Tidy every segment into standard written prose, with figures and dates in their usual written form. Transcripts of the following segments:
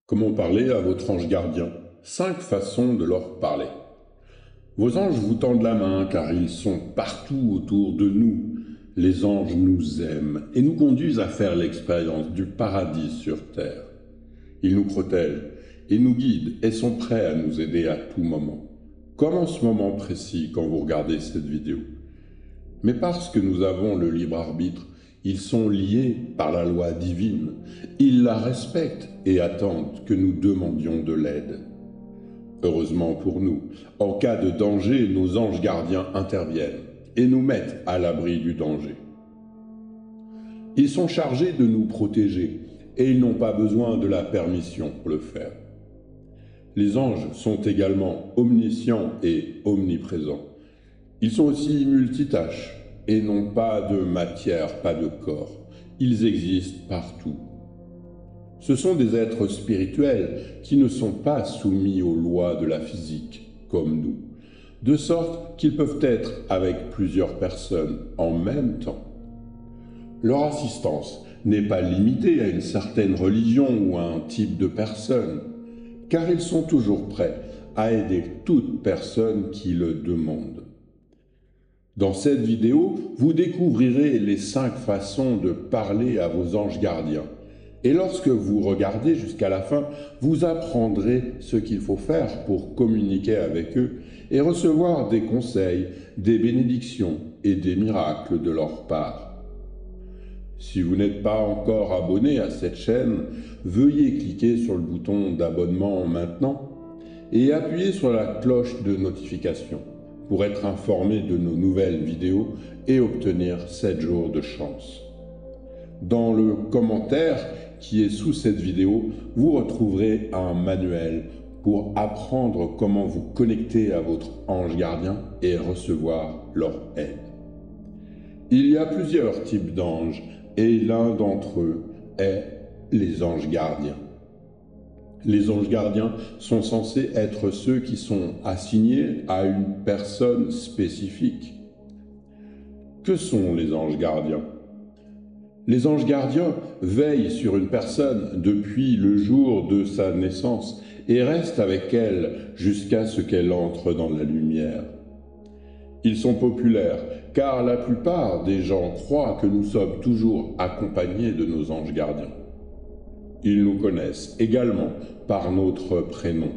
Comment parler à votre ange gardien? 5 façons de leur parler. Vos anges vous tendent la main car ils sont partout autour de nous. Les anges nous aiment et nous conduisent à faire l'expérience du paradis sur terre. Ils nous protègent et nous guident et sont prêts à nous aider à tout moment, comme en ce moment précis quand vous regardez cette vidéo. Mais parce que nous avons le libre arbitre, ils sont liés par la loi divine. Ils la respectent et attendent que nous demandions de l'aide. Heureusement pour nous, en cas de danger, nos anges gardiens interviennent et nous mettent à l'abri du danger. Ils sont chargés de nous protéger et ils n'ont pas besoin de la permission pour le faire. Les anges sont également omniscients et omniprésents. Ils sont aussi multitâches et n'ont pas de matière, pas de corps. Ils existent partout. Ce sont des êtres spirituels qui ne sont pas soumis aux lois de la physique, comme nous, de sorte qu'ils peuvent être avec plusieurs personnes en même temps. Leur assistance n'est pas limitée à une certaine religion ou à un type de personne, car ils sont toujours prêts à aider toute personne qui le demande. Dans cette vidéo, vous découvrirez les 5 façons de parler à vos anges gardiens. Et lorsque vous regardez jusqu'à la fin, vous apprendrez ce qu'il faut faire pour communiquer avec eux et recevoir des conseils, des bénédictions et des miracles de leur part. Si vous n'êtes pas encore abonné à cette chaîne, veuillez cliquer sur le bouton d'abonnement maintenant et appuyer sur la cloche de notification pour être informé de nos nouvelles vidéos et obtenir 7 jours de chance. Dans le commentaire qui est sous cette vidéo, vous retrouverez un manuel pour apprendre comment vous connecter à votre ange gardien et recevoir leur aide. Il y a plusieurs types d'anges et l'un d'entre eux est les anges gardiens. Les anges gardiens sont censés être ceux qui sont assignés à une personne spécifique. Que sont les anges gardiens? Les anges gardiens veillent sur une personne depuis le jour de sa naissance et restent avec elle jusqu'à ce qu'elle entre dans la lumière. Ils sont populaires car la plupart des gens croient que nous sommes toujours accompagnés de nos anges gardiens. Ils nous connaissent également par notre prénom.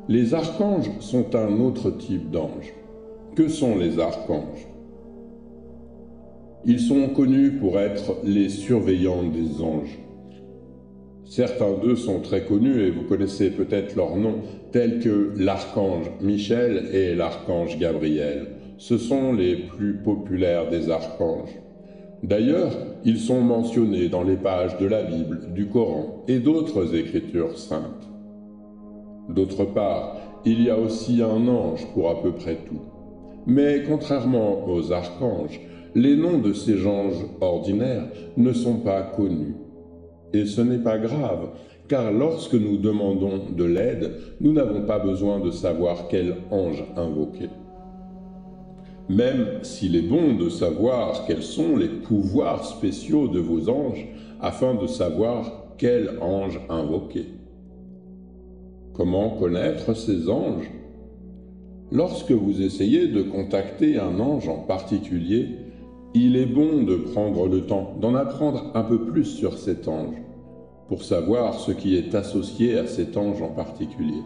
Les archanges sont un autre type d'anges. Que sont les archanges? Ils sont connus pour être les surveillants des anges. Certains d'eux sont très connus et vous connaissez peut-être leurs noms, tels que l'archange Michel et l'archange Gabriel. Ce sont les plus populaires des archanges. D'ailleurs, ils sont mentionnés dans les pages de la Bible, du Coran et d'autres écritures saintes. D'autre part, il y a aussi un ange pour à peu près tout. Mais contrairement aux archanges, les noms de ces anges ordinaires ne sont pas connus. Et ce n'est pas grave, car lorsque nous demandons de l'aide, nous n'avons pas besoin de savoir quel ange invoquer. Même s'il est bon de savoir quels sont les pouvoirs spéciaux de vos anges, afin de savoir quel ange invoquer. Comment connaître ces anges? Lorsque vous essayez de contacter un ange en particulier, il est bon de prendre le temps d'en apprendre un peu plus sur cet ange, pour savoir ce qui est associé à cet ange en particulier.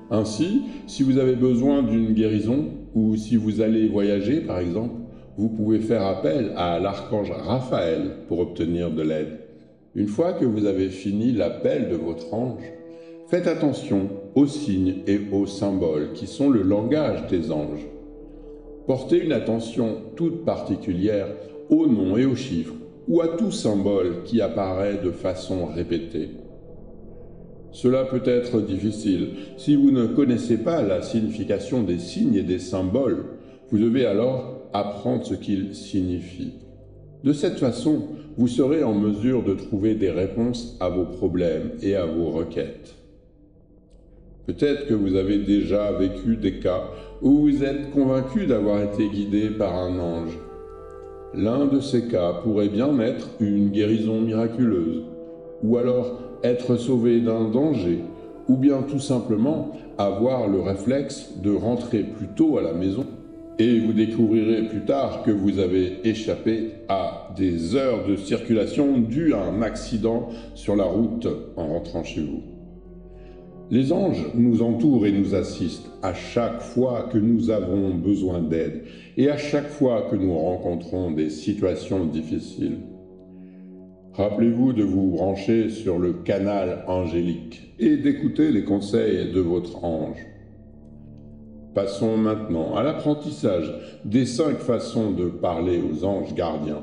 Ainsi, si vous avez besoin d'une guérison, ou si vous allez voyager par exemple, vous pouvez faire appel à l'archange Raphaël pour obtenir de l'aide. Une fois que vous avez fini l'appel de votre ange, faites attention aux signes et aux symboles qui sont le langage des anges. Portez une attention toute particulière aux noms et aux chiffres ou à tout symbole qui apparaît de façon répétée. Cela peut être difficile. Si vous ne connaissez pas la signification des signes et des symboles, vous devez alors apprendre ce qu'ils signifient. De cette façon, vous serez en mesure de trouver des réponses à vos problèmes et à vos requêtes. Peut-être que vous avez déjà vécu des cas où vous êtes convaincu d'avoir été guidé par un ange. L'un de ces cas pourrait bien être une guérison miraculeuse, ou alors être sauvé d'un danger, ou bien tout simplement avoir le réflexe de rentrer plus tôt à la maison. Et vous découvrirez plus tard que vous avez échappé à des heures de circulation dues à un accident sur la route en rentrant chez vous. Les anges nous entourent et nous assistent à chaque fois que nous avons besoin d'aide et à chaque fois que nous rencontrons des situations difficiles. Rappelez-vous de vous brancher sur le canal angélique et d'écouter les conseils de votre ange. Passons maintenant à l'apprentissage des 5 façons de parler aux anges gardiens.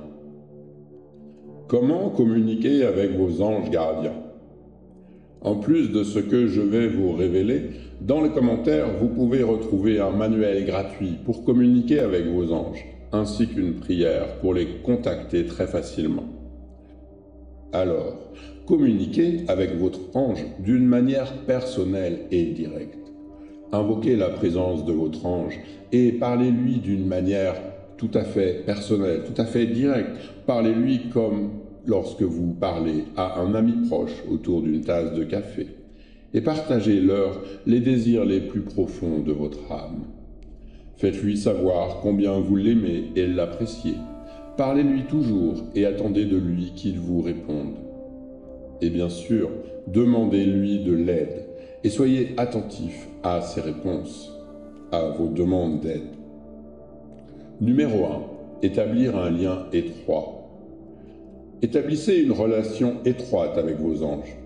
Comment communiquer avec vos anges gardiens? En plus de ce que je vais vous révéler, dans les commentaires, vous pouvez retrouver un manuel gratuit pour communiquer avec vos anges, ainsi qu'une prière pour les contacter très facilement. Alors, communiquez avec votre ange d'une manière personnelle et directe. Invoquez la présence de votre ange et parlez-lui d'une manière tout à fait personnelle, tout à fait directe. Parlez-lui comme lorsque vous parlez à un ami proche autour d'une tasse de café et partagez-leur les désirs les plus profonds de votre âme. Faites-lui savoir combien vous l'aimez et l'appréciez. Parlez-lui toujours et attendez de lui qu'il vous réponde. Et bien sûr, demandez-lui de l'aide et soyez attentif à ses réponses, à vos demandes d'aide. Numéro 1. Établir un lien étroit. Établissez une relation étroite avec vos anges.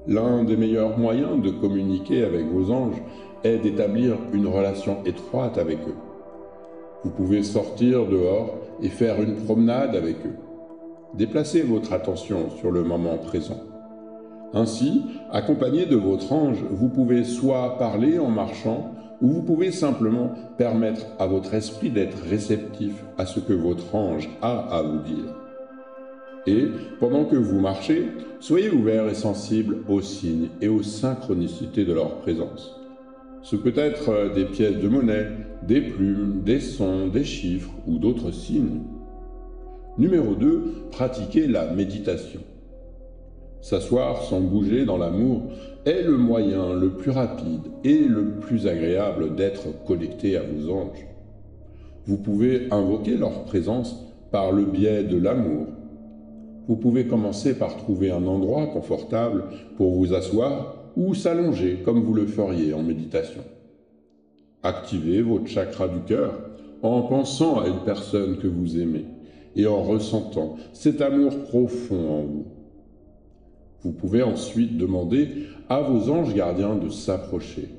L'un des meilleurs moyens de communiquer avec vos anges est d'établir une relation étroite avec eux. Vous pouvez sortir dehors et faire une promenade avec eux. Déplacez votre attention sur le moment présent. Ainsi, accompagné de votre ange, vous pouvez soit parler en marchant, ou vous pouvez simplement permettre à votre esprit d'être réceptif à ce que votre ange a à vous dire. Et, pendant que vous marchez, soyez ouvert et sensible aux signes et aux synchronicités de leur présence. Ce peut être des pièces de monnaie, des plumes, des sons, des chiffres ou d'autres signes. Numéro 2, pratiquez la méditation. S'asseoir sans bouger dans l'amour est le moyen le plus rapide et le plus agréable d'être connecté à vos anges. Vous pouvez invoquer leur présence par le biais de l'amour. Vous pouvez commencer par trouver un endroit confortable pour vous asseoir ou s'allonger comme vous le feriez en méditation. Activez votre chakra du cœur en pensant à une personne que vous aimez et en ressentant cet amour profond en vous. Vous pouvez ensuite demander à vos anges gardiens de s'approcher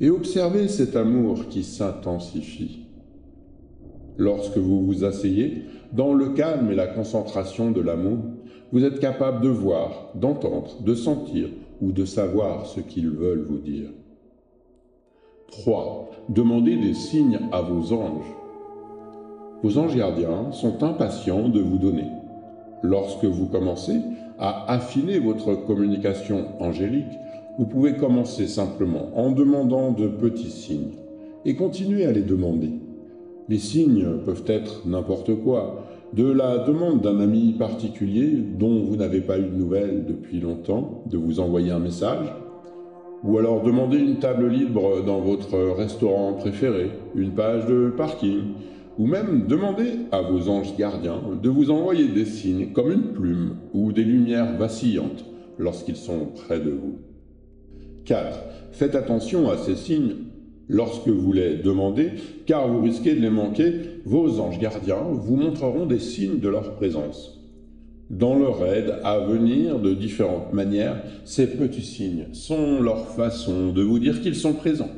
et observer cet amour qui s'intensifie. Lorsque vous vous asseyez, dans le calme et la concentration de l'amour, vous êtes capable de voir, d'entendre, de sentir ou de savoir ce qu'ils veulent vous dire. 3. Demandez des signes à vos anges. Vos anges gardiens sont impatients de vous donner. Lorsque vous commencez à affiner votre communication angélique, vous pouvez commencer simplement en demandant de petits signes et continuer à les demander. Les signes peuvent être n'importe quoi, de la demande d'un ami particulier dont vous n'avez pas eu de nouvelles depuis longtemps, de vous envoyer un message, ou alors demander une table libre dans votre restaurant préféré, une page de parking, ou même demander à vos anges gardiens de vous envoyer des signes comme une plume ou des lumières vacillantes lorsqu'ils sont près de vous. 4. Faites attention à ces signes lorsque vous les demandez, car vous risquez de les manquer. Vos anges gardiens vous montreront des signes de leur présence. Dans leur aide à venir de différentes manières, ces petits signes sont leur façon de vous dire qu'ils sont présents.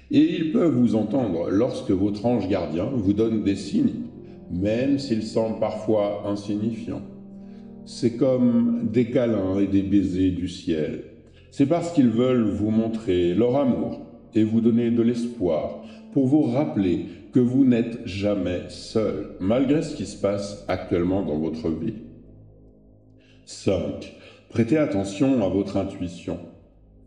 Et ils peuvent vous entendre lorsque votre ange gardien vous donne des signes, même s'ils semblent parfois insignifiants. C'est comme des câlins et des baisers du ciel. C'est parce qu'ils veulent vous montrer leur amour et vous donner de l'espoir pour vous rappeler que vous n'êtes jamais seul, malgré ce qui se passe actuellement dans votre vie. 5. Prêtez attention à votre intuition.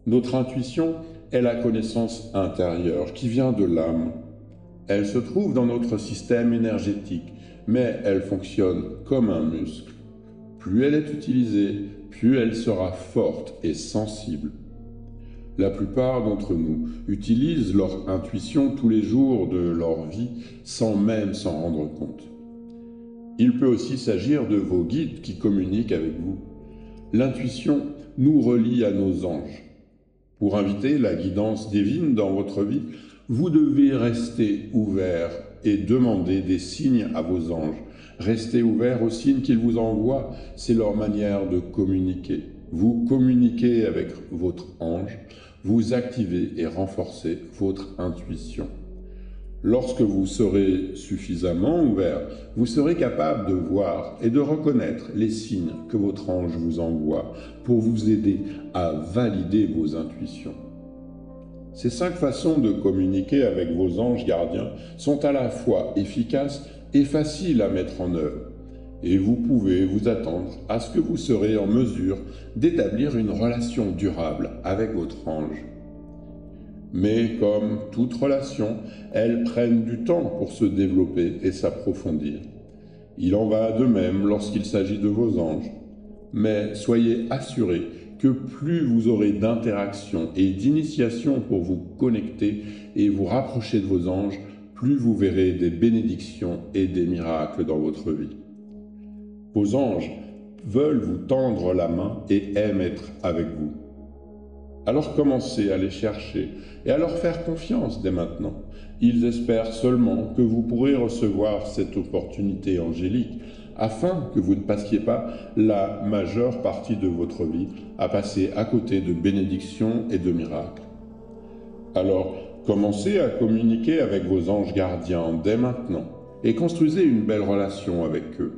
Notre intuition est la connaissance intérieure qui vient de l'âme. Elle se trouve dans notre système énergétique, mais elle fonctionne comme un muscle. Plus elle est utilisée, plus elle sera forte et sensible. La plupart d'entre nous utilisent leur intuition tous les jours de leur vie sans même s'en rendre compte. Il peut aussi s'agir de vos guides qui communiquent avec vous. L'intuition nous relie à nos anges. Pour inviter la guidance divine dans votre vie, vous devez rester ouvert et demander des signes à vos anges. Restez ouvert aux signes qu'ils vous envoient, c'est leur manière de communiquer. Vous communiquez avec votre ange, vous activez et renforcez votre intuition. Lorsque vous serez suffisamment ouvert, vous serez capable de voir et de reconnaître les signes que votre ange vous envoie pour vous aider à valider vos intuitions. Ces 5 façons de communiquer avec vos anges gardiens sont à la fois efficaces et faciles à mettre en œuvre. Et vous pouvez vous attendre à ce que vous serez en mesure d'établir une relation durable avec votre ange. Mais comme toute relation, elles prennent du temps pour se développer et s'approfondir. Il en va de même lorsqu'il s'agit de vos anges. Mais soyez assurés que plus vous aurez d'interactions et d'initiations pour vous connecter et vous rapprocher de vos anges, plus vous verrez des bénédictions et des miracles dans votre vie. Vos anges veulent vous tendre la main et aiment être avec vous. Alors commencez à les chercher et à leur faire confiance dès maintenant. Ils espèrent seulement que vous pourrez recevoir cette opportunité angélique afin que vous ne passiez pas la majeure partie de votre vie à passer à côté de bénédictions et de miracles. Alors, commencez à communiquer avec vos anges gardiens dès maintenant et construisez une belle relation avec eux.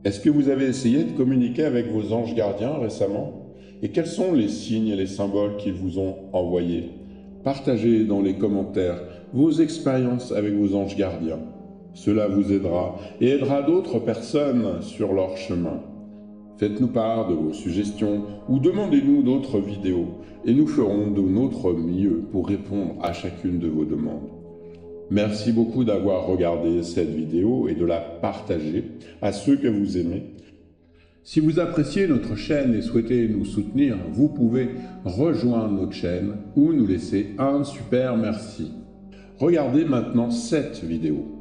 Est-ce que vous avez essayé de communiquer avec vos anges gardiens récemment ? Et quels sont les signes et les symboles qu'ils vous ont envoyés? Partagez dans les commentaires vos expériences avec vos anges gardiens. Cela vous aidera et aidera d'autres personnes sur leur chemin. Faites-nous part de vos suggestions ou demandez-nous d'autres vidéos et nous ferons de notre mieux pour répondre à chacune de vos demandes. Merci beaucoup d'avoir regardé cette vidéo et de la partager à ceux que vous aimez. Si vous appréciez notre chaîne et souhaitez nous soutenir, vous pouvez rejoindre notre chaîne ou nous laisser un super merci. Regardez maintenant cette vidéo.